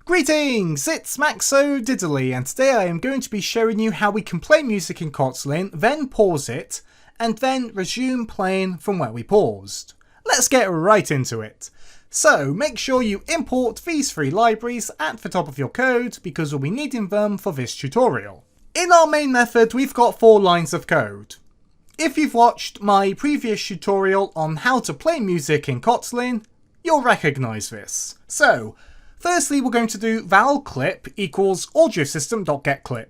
Greetings, it's Maxo Diddly, and today I am going to be showing you how we can play music in Kotlin, then pause it, and then resume playing from where we paused. Let's get right into it. So make sure you import these three libraries at the top of your code because we'll be needing them for this tutorial. In our main method we've got 4 lines of code. If you've watched my previous tutorial on how to play music in Kotlin, you'll recognise this. So firstly, we're going to do val clip equals AudioSystem.getClip.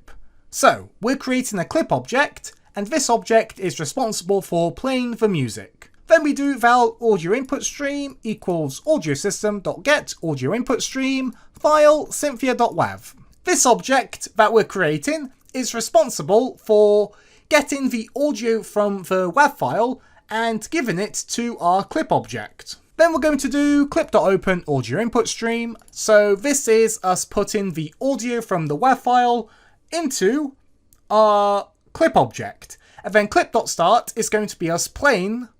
So we're creating a clip object, and this object is responsible for playing the music. Then we do val AudioInputStream equals AudioSystem.getAudioInputStream file cynthia.wav. This object that we're creating is responsible for getting the audio from the WAV file and giving it to our clip object. Then we're going to do clip.open AudioInputStream. So this is us putting the audio from the WAV file into our clip object. And then clip.start is going to be us playing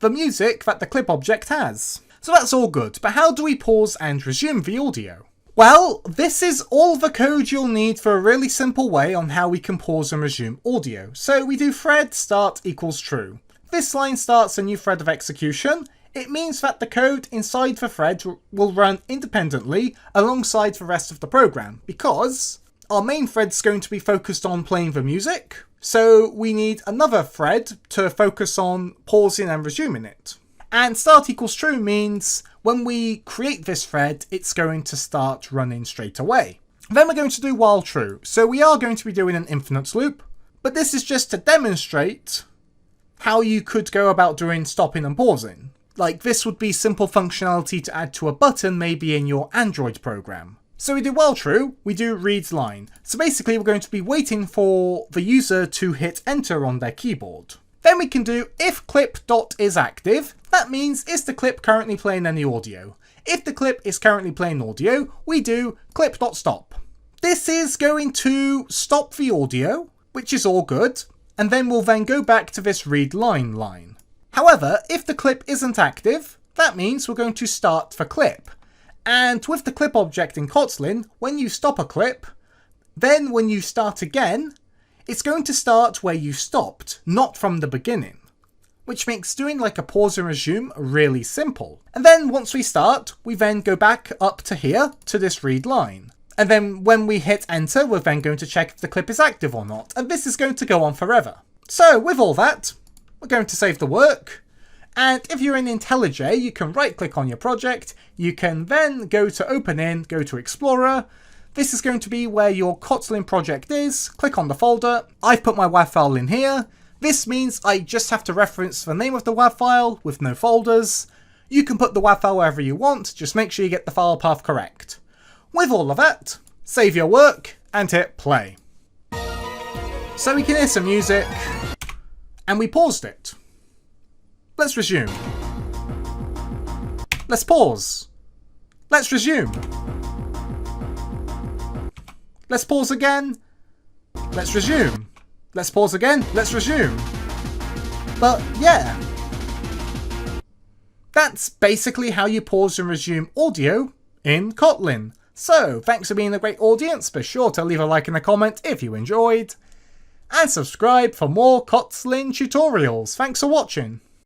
the music that the clip object has. So that's all good, but how do we pause and resume the audio? Well, this is all the code you'll need for a really simple way on how we can pause and resume audio. So we do thread start equals true. This line starts a new thread of execution. It means that the code inside the thread will run independently alongside the rest of the program because our main thread's going to be focused on playing the music, so we need another thread to focus on pausing and resuming it. And start equals true means when we create this thread, it's going to start running straight away. Then we're going to do while true, so we are going to be doing an infinite loop, but this is just to demonstrate how you could go about doing stopping and pausing. Like, this would be simple functionality to add to a button maybe in your Android program. So we do while true, we do read line. So basically we're going to be waiting for the user to hit enter on their keyboard. Then we can do if clip.isActive. That means is the clip currently playing any audio? If the clip is currently playing audio, we do clip.stop. This is going to stop the audio, which is all good, and then we'll then go back to this read line. However, if the clip isn't active, that means we're going to start the clip. And with the clip object in Kotlin, when you stop a clip, then when you start again, it's going to start where you stopped, not from the beginning. Which makes doing like a pause and resume really simple. And then once we start, we then go back up to here, to this read line. And then when we hit enter, we're then going to check if the clip is active or not. And this is going to go on forever. So with all that, we're going to save the work, and if you're in IntelliJ, you can right click on your project, you can then go to open in, go to Explorer. This is going to be where your Kotlin project is, click on the folder. I've put my WAV file in here. This means I just have to reference the name of the WAV file with no folders. You can put the WAV file wherever you want, just make sure you get the file path correct. With all of that, save your work and hit play. So we can hear some music. And we paused it. Let's resume. Let's pause. Let's resume. Let's pause again. Let's resume. Let's pause again. Let's resume. But yeah. That's basically how you pause and resume audio in Kotlin. So, thanks for being a great audience. Be sure to leave a like and a comment if you enjoyed. And subscribe for more Kotlin tutorials. Thanks for watching.